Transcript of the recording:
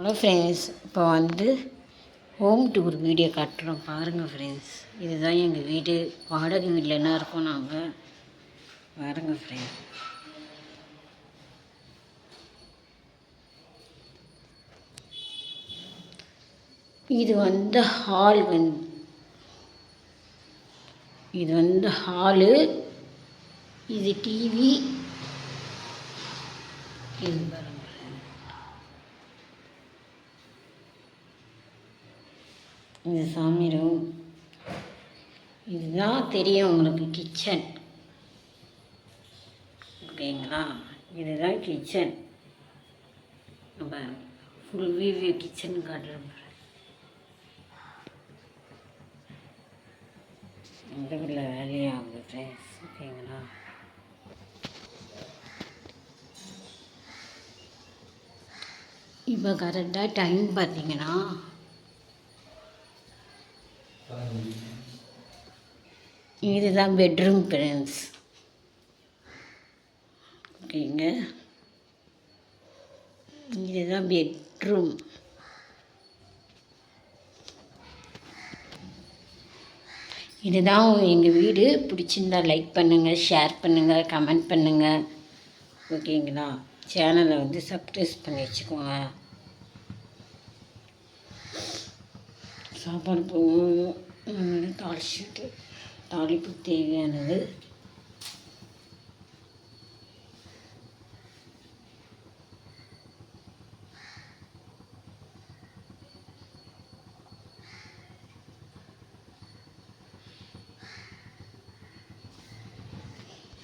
Hello friends, இப்போ home tour video காட்டுறோம் பாருங்கள் ஃப்ரெண்ட்ஸ். இதுதான் எங்கள் வீடு. வாடகை வீட்டில் என்ன இருக்கோம் நாங்கள் பாருங்கள் ஃப்ரெண்ட்ஸ். இது ஹால் இது ஹாலு. இது டிவி. இது பாருங்கள், இது சாமி ரூம். இதுதான் தெரியும் உங்களுக்கு கிச்சன், ஓகேங்களா? இதுதான் கிச்சன். நம்ம ஃபுல் வியூ கிச்சன் காட்டுறோம். இதுக்குள்ள வேலையாகுது ஃப்ரெண்ட்ஸ், ஓகேங்களா? இப்போ கரெக்டாக டைம் பார்த்தீங்கன்னா இதுதான் பெட்ரூம் ஃப்ரெண்ட்ஸ், ஓகேங்க. இதுதான் பெட்ரூம். இதுதான் எங்கள் வீடு. பிடிச்சிருந்தா லைக் பண்ணுங்கள், ஷேர் பண்ணுங்கள், கமெண்ட் பண்ணுங்கள், ஓகேங்களா? சேனலை சப்ஸ்கிரைப் பண்ணி வச்சுக்கோங்க. சாப்பாடு தாளிச்சுட்டு தாளிப்பு தேவையானது